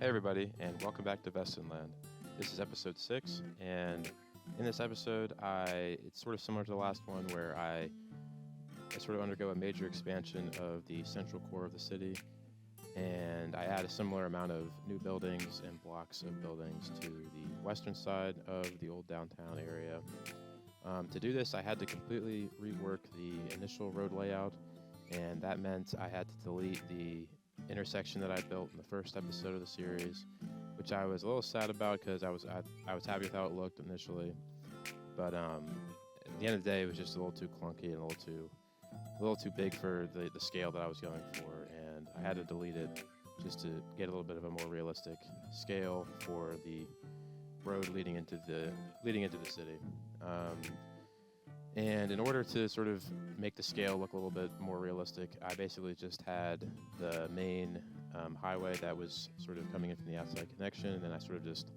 Hey everybody, and welcome back to Vestanland. This is episode 6, and in this episode, it's sort of similar to the last one where I sort of undergo a major expansion of the central core of the city, and I add a similar amount of new buildings and blocks of buildings to the western side of the old downtown area. To do this, I had to completely rework the initial road layout, and that meant I had to delete the intersection that I built in the first episode of the series, which I was a little sad about because I was happy with how it looked initially, but at the end of the day, it was just a little too clunky and a little too big for the scale that I was going for, and I had to delete it just to get a little bit of a more realistic scale for the road leading into the city. And in order to sort of make the scale look a little bit more realistic, I basically just had the main highway that was sort of coming in from the outside connection, and then I sort of just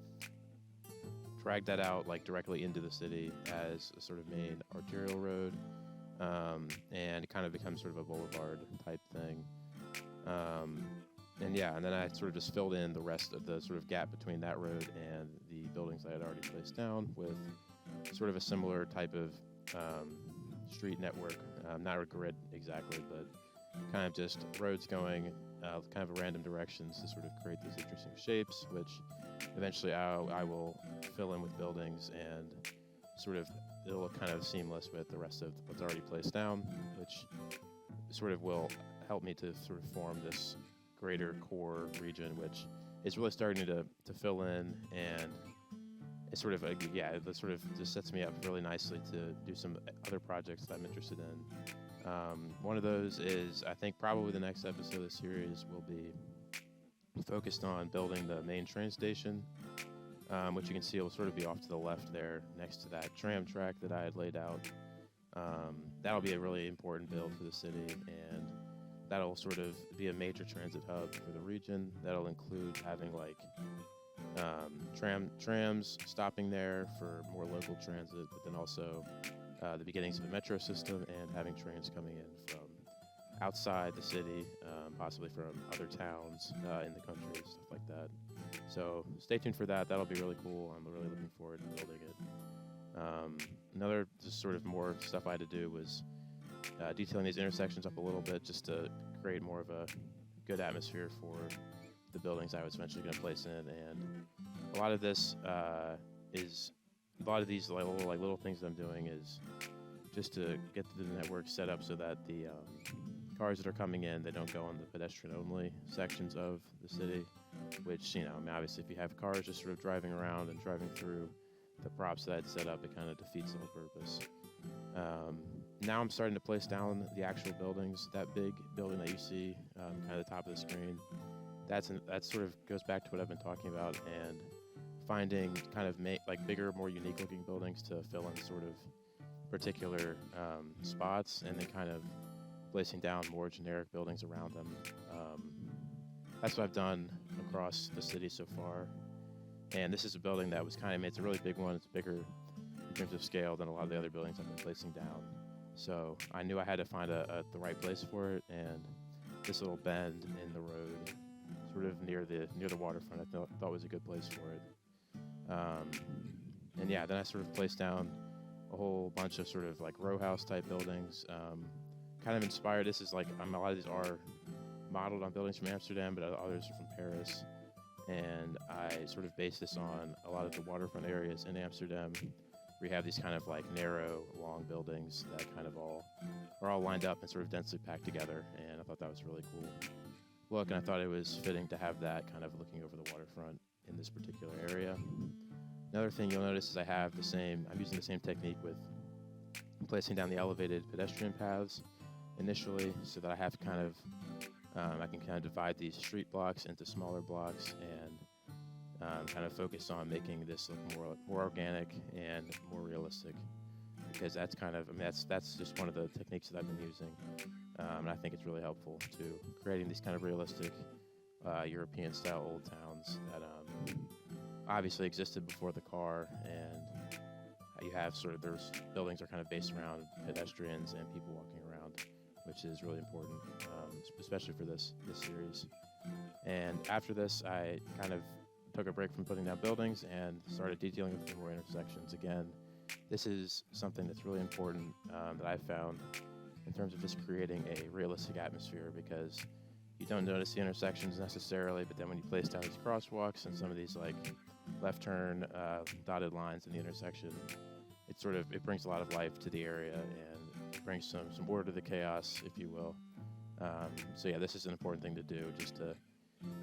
dragged that out like directly into the city as a sort of main arterial road, and it kind of becomes sort of a boulevard type thing. And then I sort of just filled in the rest of the sort of gap between that road and the buildings I had already placed down with sort of a similar type of street network, not a grid exactly, but kind of just roads going kind of random directions to sort of create these interesting shapes, which eventually I will fill in with buildings, and sort of it'll look kind of seamless with the rest of what's already placed down, which sort of will help me to sort of form this greater core region, which is really starting to fill in, and it's sort of it sort of just sets me up really nicely to do some other projects that I'm interested in. One of those is, I think probably the next episode of the series will be focused on building the main train station, which you can see will sort of be off to the left there next to that tram track that I had laid out. That'll be a really important build for the city, and that'll sort of be a major transit hub for the region. That'll include having like trams stopping there for more local transit, but then also the beginnings of a metro system and having trains coming in from outside the city, possibly from other towns in the country, stuff like that. So stay tuned for that. That'll be really cool. I'm really looking forward to building it. Another just sort of more stuff I had to do was detailing these intersections up a little bit just to create more of a good atmosphere for the buildings I was eventually going to place in, and a lot of this is a lot of these little things that I'm doing is just to get the network set up so that the cars that are coming in, they don't go on the pedestrian only sections of the city, which, I mean, obviously if you have cars just sort of driving around and driving through the props that I'd set up, it kind of defeats the whole purpose. Now I'm starting to place down the actual buildings. That big building that you see kind of the top of the screen, that sort of goes back to what I've been talking about, and finding kind of bigger, more unique looking buildings to fill in sort of particular spots, and then kind of placing down more generic buildings around them. That's what I've done across the city so far. And this is a building that was kind of made. It's a really big one. It's bigger in terms of scale than a lot of the other buildings I've been placing down. So I knew I had to find the right place for it, and this little bend in the road, sort of near the waterfront, I thought was a good place for it. Then I sort of placed down a whole bunch of sort of like row house type buildings, kind of inspired. This is like a lot of these are modeled on buildings from Amsterdam, but others are from Paris. And I sort of based this on a lot of the waterfront areas in Amsterdam, where you have these kind of like narrow, long buildings that kind of are all lined up and sort of densely packed together. And I thought that was a really cool look, and I thought it was fitting to have that kind of looking over the waterfront in this particular area. Another thing you'll notice is I'm using the same technique with placing down the elevated pedestrian paths initially, so that I have I can kind of divide these street blocks into smaller blocks, and kind of focus on making this look more organic and more realistic, because that's that's just one of the techniques that I've been using, and I think it's really helpful to creating these kind of realistic European style old towns that obviously existed before the car, and you have those buildings are kind of based around pedestrians and people walking around, which is really important, especially for this series. And after this, I kind of took a break from putting down buildings and started detailing a few more intersections. Again, this is something that's really important that I've found in terms of just creating a realistic atmosphere, because you don't notice the intersections necessarily, but then when you place down these crosswalks and some of these like left turn dotted lines in the intersection, it brings a lot of life to the area and brings some order to the chaos, if you will. So yeah, this is an important thing to do, just to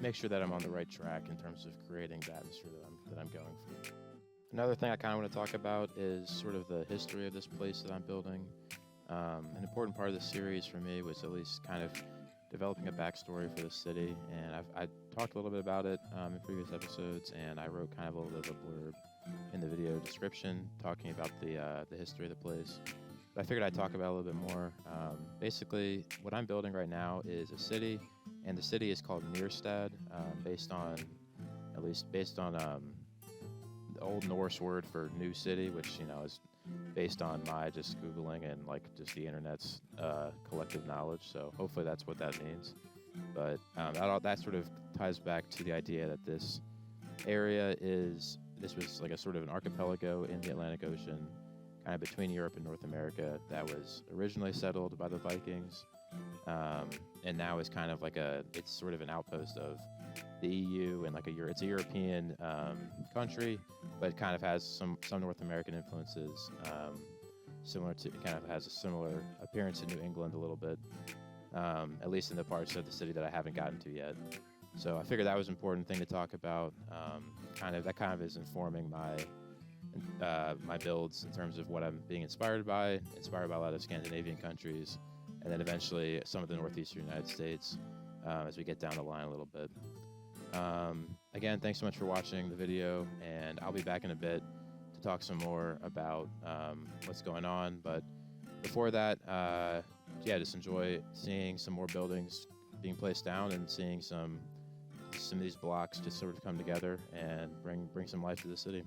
make sure that I'm on the right track in terms of creating the atmosphere that I'm going for. Another thing I kind of want to talk about is sort of the history of this place that I'm building. An important part of the series for me was at least kind of developing a backstory for the city, and I talked a little bit about it in previous episodes, and I wrote kind of a little bit of a blurb in the video description talking about the history of the place. But I figured I'd talk about it a little bit more. Basically, what I'm building right now is a city, and the city is called Nyrstad, based on the Old Norse word for new city, which is based on my just Googling and like just the internet's collective knowledge. So hopefully that's what that means. But that sort of ties back to the idea that this was like a sort of an archipelago in the Atlantic Ocean, kind of between Europe and North America, that was originally settled by the Vikings, and now is kind of it's sort of an outpost of the EU, and it's a European country, but kind of has some North American influences, it kind of has a similar appearance in New England a little bit, at least in the parts of the city that I haven't gotten to yet. So I figured that was an important thing to talk about. That kind of is informing my builds in terms of what I'm being inspired by a lot of Scandinavian countries, and then eventually some of the Northeastern United States as we get down the line a little bit. Again, thanks so much for watching the video, and I'll be back in a bit to talk some more about what's going on. But before that, just enjoy seeing some more buildings being placed down and seeing some of these blocks just sort of come together and bring some life to the city.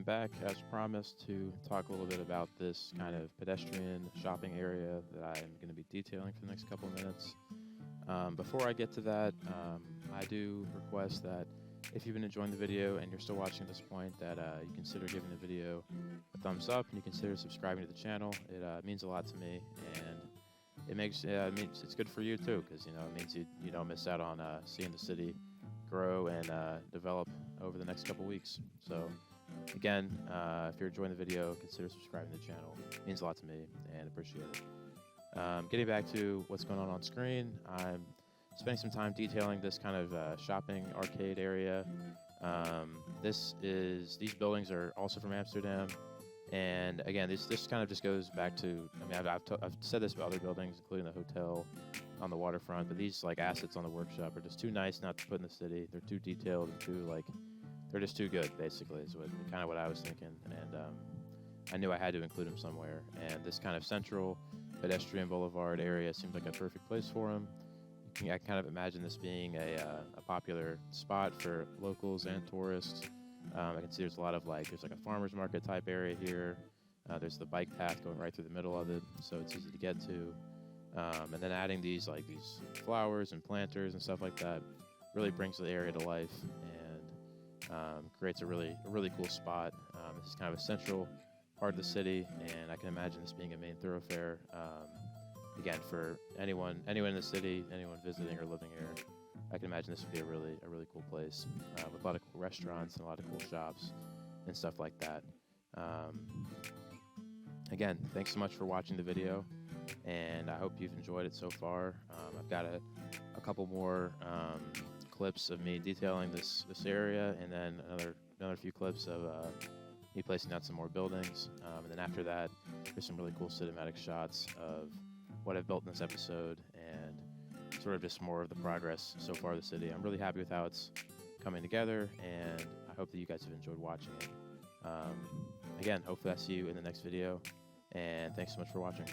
back as promised to talk a little bit about this kind of pedestrian shopping area that I'm going to be detailing for the next couple of minutes. Before I get to that, I do request that if you've been enjoying the video and you're still watching at this point, that you consider giving the video a thumbs up and you consider subscribing to the channel. It means a lot to me, and it means it's good for you too, because it means you don't miss out on seeing the city grow and develop over the next couple weeks. So again, if you're enjoying the video, consider subscribing to the channel. It means a lot to me and appreciate it. Getting back to what's going on screen, I'm spending some time detailing this kind of shopping arcade area. These buildings are also from Amsterdam, and again, this kind of just goes back to, I've said this about other buildings, including the hotel on the waterfront, but these assets on the workshop are just too nice not to put in the city. They're too detailed and they're just too good, basically, is kind of what I was thinking, and I knew I had to include them somewhere. And this kind of central pedestrian boulevard area seemed like a perfect place for them. I kind of imagine this being a popular spot for locals and tourists. I can see there's a lot of there's a farmer's market type area here. There's the bike path going right through the middle of it, so it's easy to get to. And then adding these flowers and planters and stuff like that really brings the area to life and creates a really cool spot. This is kind of a central part of the city, and I can imagine this being a main thoroughfare. Again, for anyone in the city, anyone visiting or living here, I can imagine this would be a really cool place with a lot of cool restaurants and a lot of cool shops and stuff like that. Again, thanks so much for watching the video, and I hope you've enjoyed it so far. I've got a couple more clips of me detailing this area, and then another few clips of me placing out some more buildings. And then after that, there's some really cool cinematic shots of what I've built in this episode and sort of just more of the progress so far of the city. I'm really happy with how it's coming together, and I hope that you guys have enjoyed watching it. Again, hopefully I see you in the next video, and thanks so much for watching.